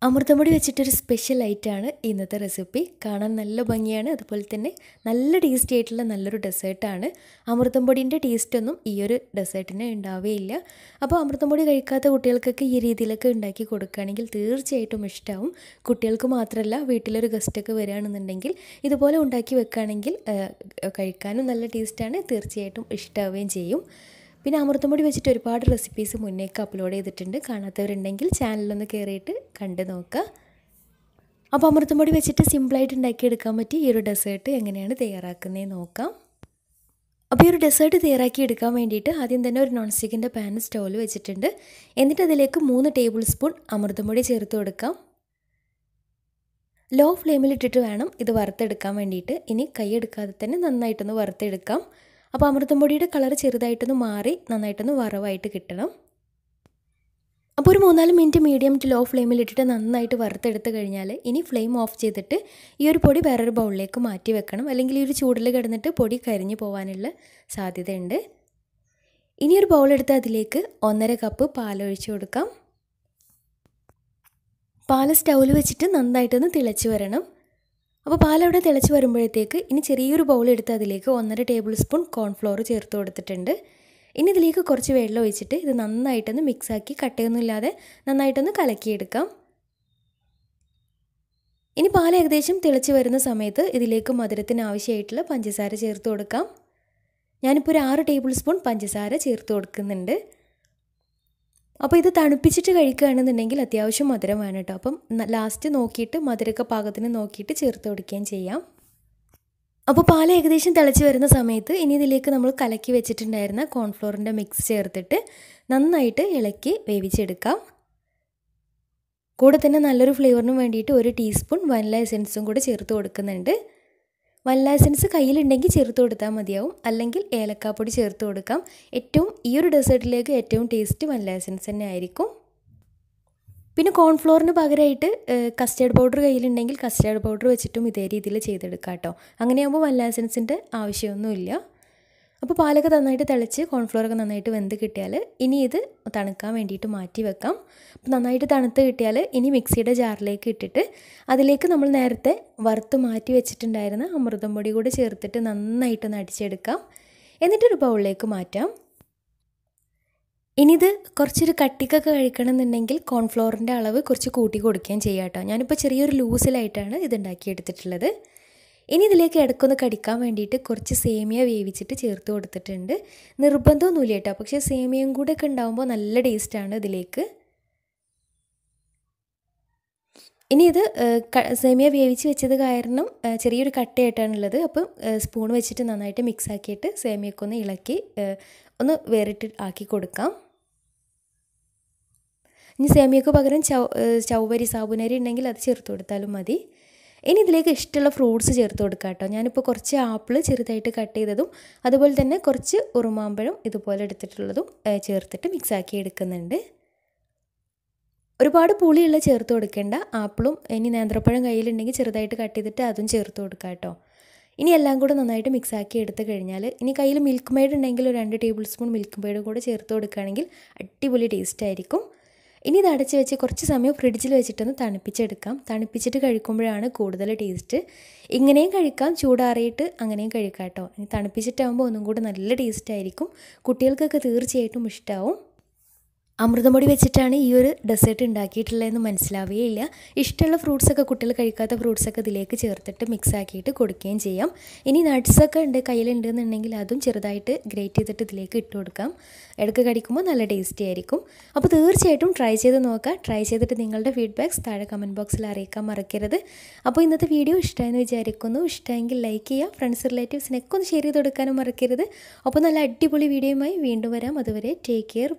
അമൃതം പൊടി വെച്ചിട്ടൊരു സ്പെഷ്യൽ ഐറ്റമാണ് ഇന്നത്തെ റെസിപ്പി. കാണാൻ നല്ല ഭംഗിയാണ്, അതുപോലെ തന്നെ നല്ല ടേസ്റ്റി ആയിട്ടുള്ള നല്ലൊരു ഡെസേർട്ടാണ്. അമൃതം പൊടിൻ്റെ ടേസ്റ്റൊന്നും ഈ ഒരു ഡെസേർട്ടിന് ഉണ്ടാവുകയില്ല. അപ്പോൾ അമൃതം പൊടി കഴിക്കാത്ത കുട്ടികൾക്കൊക്കെ ഈ രീതിയിലൊക്കെ ഉണ്ടാക്കി കൊടുക്കുകയാണെങ്കിൽ തീർച്ചയായിട്ടും ഇഷ്ടമാവും. കുട്ടികൾക്ക് മാത്രമല്ല, വീട്ടിലൊരു ഗസ്റ്റൊക്കെ വരികയാണെന്നുണ്ടെങ്കിൽ ഇതുപോലെ ഉണ്ടാക്കി വെക്കുകയാണെങ്കിൽ കഴിക്കാനും നല്ല ടേസ്റ്റാണ്, തീർച്ചയായിട്ടും ഇഷ്ടമാവുകയും ചെയ്യും. പിന്നെ അമൃതം പൊടി വെച്ചിട്ട് ഒരുപാട് റെസിപ്പീസ് മുന്നേക്ക് അപ്ലോഡ് ചെയ്തിട്ടുണ്ട്. കാണാത്തവരുണ്ടെങ്കിൽ ചാനലൊന്ന് കയറിയിട്ട് കണ്ട് നോക്കുക. അപ്പോൾ അമൃതം പൊടി വെച്ചിട്ട് സിമ്പിളായിട്ട് ഉണ്ടാക്കിയെടുക്കാൻ പറ്റി ഈ ഒരു ഡെസേർട്ട് എങ്ങനെയാണ് തയ്യാറാക്കുന്നതെന്ന് നോക്കാം. അപ്പോൾ ഈ ഒരു ഡെസേർട്ട് തയ്യാറാക്കി എടുക്കാൻ വേണ്ടിയിട്ട് ആദ്യം തന്നെ ഒരു നോൺ സ്റ്റിക്കിൻ്റെ പാൻ സ്റ്റൗവിൽ വെച്ചിട്ടുണ്ട്. എന്നിട്ട് അതിലേക്ക് 3 ടേബിൾ സ്പൂൺ അമൃതം പൊടി ചേർത്ത് കൊടുക്കാം. ലോ ഫ്ലെയിമിലിട്ടിട്ട് വേണം ഇത് വറുത്തെടുക്കാൻ വേണ്ടിയിട്ട്. ഇനി കൈ എടുക്കാതെ തന്നെ നന്നായിട്ടൊന്ന് വറുത്തെടുക്കാം. അപ്പോൾ അമൃതം പൊടിയുടെ കളർ ചെറുതായിട്ടൊന്ന് മാറി നന്നായിട്ടൊന്ന് വറവായിട്ട് കിട്ടണം. അപ്പോൾ ഒരു 3-4 മിനിറ്റ് മീഡിയം ടു ലോ ഫ്ലെയിമിലിട്ടിട്ട് നന്നായിട്ട് വറുത്തെടുത്ത് കഴിഞ്ഞാൽ ഇനി ഫ്ലെയിം ഓഫ് ചെയ്തിട്ട് ഈ ഒരു പൊടി വേറൊരു ബൗളിലേക്ക് മാറ്റി വെക്കണം. അല്ലെങ്കിൽ ഈ ഒരു ചൂടിൽ കിടന്നിട്ട് പൊടി കരിഞ്ഞു പോകാനുള്ള സാധ്യതയുണ്ട്. ഇനി ഒരു ബൗളെടുത്ത് അതിലേക്ക് 1.5 കപ്പ് പാലൊഴിച്ച് കൊടുക്കാം. പാൽ സ്റ്റൗവിൽ വെച്ചിട്ട് നന്നായിട്ടൊന്ന് തിളച്ച് വരണം. അപ്പോൾ പാലവിടെ തിളച്ച് വരുമ്പോഴത്തേക്ക് ഇനി ചെറിയൊരു ബൗൾ എടുത്ത് അതിലേക്ക് 1.5 ടേബിൾ സ്പൂൺ കോൺഫ്ലോർ ചേർത്ത് കൊടുത്തിട്ടുണ്ട്. ഇനി ഇതിലേക്ക് കുറച്ച് വെള്ളം ഒഴിച്ചിട്ട് ഇത് നന്നായിട്ടൊന്ന് മിക്സാക്കി കട്ടയൊന്നുമില്ലാതെ നന്നായിട്ടൊന്ന് കലക്കിയെടുക്കാം. ഇനി പാൽ ഏകദേശം തിളച്ച് വരുന്ന സമയത്ത് ഇതിലേക്ക് മധുരത്തിന് ആവശ്യമായിട്ടുള്ള പഞ്ചസാര ചേർത്ത് കൊടുക്കാം. ഞാനിപ്പോൾ ഒരു 6 ടേബിൾ സ്പൂൺ പഞ്ചസാര ചേർത്ത് കൊടുക്കുന്നുണ്ട്. അപ്പോൾ ഇത് തണുപ്പിച്ചിട്ട് കഴിക്കുകയാണെന്നുണ്ടെങ്കിൽ അത്യാവശ്യം മധുരം വേണം കേട്ടോ. അപ്പം ലാസ്റ്റ് നോക്കിയിട്ട് മധുരമൊക്കെ പാകത്തിന് നോക്കിയിട്ട് ചേർത്ത് കൊടുക്കുകയും ചെയ്യാം. അപ്പോൾ പാൽ ഏകദേശം തിളച്ച് വരുന്ന സമയത്ത് ഇനി ഇതിലേക്ക് നമ്മൾ കലക്കി വെച്ചിട്ടുണ്ടായിരുന്ന കോൺഫ്ലോറിൻ്റെ മിക്സ് ചേർത്തിട്ട് നന്നായിട്ട് ഇളക്കി വേവിച്ചെടുക്കാം. കൂടെ തന്നെ നല്ലൊരു ഫ്ലേവറിന് വേണ്ടിയിട്ട് 1 ടീസ്പൂൺ വനില എസൻസും കൂടെ ചേർത്ത് കൊടുക്കുന്നുണ്ട്. വനില എസൻസ് കയ്യിലുണ്ടെങ്കിൽ ചേർത്ത് കൊടുത്താൽ മതിയാവും, അല്ലെങ്കിൽ ഏലക്കാപ്പൊടി ചേർത്ത് കൊടുക്കാം. ഈ ഒരു ഡെസേർട്ടിലേക്ക് ഏറ്റവും ടേസ്റ്റ് വനില എസൻസ് തന്നെ ആയിരിക്കും. പിന്നെ കോൺഫ്ലോറിന് പകരമായിട്ട് കസ്റ്റേർഡ് പൗഡർ കയ്യിലുണ്ടെങ്കിൽ കസ്റ്റേർഡ് പൗഡർ വെച്ചിട്ടും ഇതേ രീതിയിൽ ചെയ്തെടുക്കാം കേട്ടോ. അങ്ങനെയാകുമ്പോൾ വനില എസൻസിൻ്റെ ആവശ്യമൊന്നുമില്ല. അപ്പോൾ പാലൊക്കെ നന്നായിട്ട് തിളച്ച് കോൺഫ്ലോറൊക്കെ നന്നായിട്ട് വെന്ത് കിട്ടിയാൽ ഇനി ഇത് തണുക്കാൻ വേണ്ടിയിട്ട് മാറ്റി വെക്കാം. അപ്പോൾ നന്നായിട്ട് തണുത്ത് കിട്ടിയാൽ ഇനി മിക്സിയുടെ ജാറിലേക്ക് ഇട്ടിട്ട് അതിലേക്ക് നമ്മൾ നേരത്തെ വറുത്ത് മാറ്റി വെച്ചിട്ടുണ്ടായിരുന്ന അമൃതം പൊടി കൂടി ചേർത്തിട്ട് നന്നായിട്ടൊന്ന് അടിച്ചെടുക്കാം. എന്നിട്ടൊരു ബൗളിലേക്ക് മാറ്റാം. ഇനി ഇത് കുറച്ചൊരു കട്ടിക്കൊക്കെ കഴിക്കണമെന്നുണ്ടെങ്കിൽ കോൺഫ്ലോറിൻ്റെ അളവ് കുറച്ച് കൂട്ടി കൊടുക്കുകയും ചെയ്യാം കേട്ടോ. ഞാനിപ്പോൾ ചെറിയൊരു ലൂസിലായിട്ടാണ് ഇത് ഉണ്ടാക്കിയെടുത്തിട്ടുള്ളത്. ഇനി ഇതിലേക്ക് ഇടയ്ക്കൊന്ന് കടിക്കാൻ വേണ്ടിയിട്ട് കുറച്ച് സേമിയ വേവിച്ചിട്ട് ചേർത്ത് കൊടുത്തിട്ടുണ്ട്. നിർബന്ധമൊന്നുമില്ല കേട്ടോ, പക്ഷേ സേമിയയും കൂടെ ഒക്കെ ഉണ്ടാകുമ്പോൾ നല്ല ടേസ്റ്റാണ് ഇതിലേക്ക്. ഇനി ഇത് സേമിയ വേവിച്ച് വെച്ചത് കാരണം ചെറിയൊരു കട്ടയായിട്ടാണുള്ളത്. അപ്പം സ്പൂൺ വെച്ചിട്ട് നന്നായിട്ട് മിക്സ് ആക്കിയിട്ട് സേമിയൊക്കെ ഒന്ന് ഇളക്കി ഒന്ന് വേറിട്ട് ആക്കി കൊടുക്കാം. ഇനി സേമിയക്ക് പകരം ചൗവരി സാബുനരി ഉണ്ടെങ്കിൽ അത് ചേർത്ത് കൊടുത്താലും മതി. ഇനി ഇതിലേക്ക് ഇഷ്ടമുള്ള ഫ്രൂട്ട്സ് ചേർത്ത് കൊടുക്കാം കേട്ടോ. ഞാനിപ്പോൾ കുറച്ച് ആപ്പിൾ ചെറുതായിട്ട് കട്ട് ചെയ്തതും അതുപോലെ തന്നെ കുറച്ച് ഉറുമാമ്പഴം ഇതുപോലെ എടുത്തിട്ടുള്ളതും ചേർത്തിട്ട് മിക്സാക്കി എടുക്കുന്നുണ്ട്. ഒരുപാട് പുളിയുള്ള ചേർത്ത് കൊടുക്കേണ്ട. ആപ്പിളും ഇനി നേന്ത്രപ്പഴം കയ്യിലുണ്ടെങ്കിൽ ചെറുതായിട്ട് കട്ട് ചെയ്തിട്ട് അതും ചേർത്ത് കൊടുക്കാം കേട്ടോ. ഇനി എല്ലാം കൂടെ നന്നായിട്ട് മിക്സാക്കി എടുത്ത് കഴിഞ്ഞാൽ ഇനി കയ്യിൽ മിൽക്ക് മെയ്ഡ് ഉണ്ടെങ്കിൽ ഒരു 2 ടേബിൾ സ്പൂൺ മിൽക്ക് മെയ്ഡ് കൂടെ ചേർത്ത് കൊടുക്കുകയാണെങ്കിൽ അടിപൊളി ടേസ്റ്റ് ആയിരിക്കും. ഇനി ഇത് അടച്ച് വെച്ച് കുറച്ച് സമയം ഫ്രിഡ്ജിൽ വെച്ചിട്ടൊന്ന് തണുപ്പിച്ചെടുക്കാം. തണുപ്പിച്ചിട്ട് കഴിക്കുമ്പോഴാണ് കൂടുതൽ ടേസ്റ്റ്. ഇങ്ങനെയും കഴിക്കാം, ചൂടാറിയിട്ട് അങ്ങനെയും കഴിക്കാം കേട്ടോ. ഇനി തണുപ്പിച്ചിട്ടാകുമ്പോൾ ഒന്നും കൂടെ നല്ല ടേസ്റ്റ് ആയിരിക്കും. കുട്ടികൾക്കൊക്കെ തീർച്ചയായിട്ടും ഇഷ്ടമാവും. അമൃതം പൊടി വെച്ചിട്ടാണ് ഈ ഒരു ഡെസേർട്ട് ഉണ്ടാക്കിയിട്ടുള്ളതെന്ന് മനസ്സിലാവുകയില്ല. ഇഷ്ടമുള്ള ഫ്രൂട്ട്സൊക്കെ കുട്ടികൾ കഴിക്കാത്ത ഫ്രൂട്ട്സൊക്കെ ഇതിലേക്ക് ചേർത്തിട്ട് മിക്സ് ആക്കിയിട്ട് കൊടുക്കുകയും ചെയ്യാം. ഇനി നട്ട്സൊക്കെ കയ്യിലുണ്ടെന്നുണ്ടെങ്കിൽ അതും ചെറുതായിട്ട് ഗ്രേറ്റ് ചെയ്തിട്ട് ഇതിലേക്ക് ഇട്ട് കൊടുക്കാം. ഇടയ്ക്ക് കടിക്കുമ്പോൾ നല്ല ടേസ്റ്റി ആയിരിക്കും. അപ്പോൾ തീർച്ചയായിട്ടും ട്രൈ ചെയ്ത് നോക്കുക. ട്രൈ ചെയ്തിട്ട് നിങ്ങളുടെ ഫീഡ്ബാക്ക്സ് താഴെ കമൻറ്റ് ബോക്സിൽ അറിയിക്കാൻ മറക്കരുത്. അപ്പോൾ ഇന്നത്തെ വീഡിയോ ഇഷ്ടമായെന്ന് വിചാരിക്കുന്നു. ഇഷ്ടമെങ്കിൽ ലൈക്ക് ചെയ്യുക, ഫ്രണ്ട്സ് റിലേറ്റീവ്സിനൊക്കെ ഒന്ന് ഷെയർ ചെയ്ത് കൊടുക്കാനും മറക്കരുത്. അപ്പോൾ നല്ല അടിപൊളി വീഡിയോയുമായി വീണ്ടും വരാം. അതുവരെ ടേക്ക് കെയർ.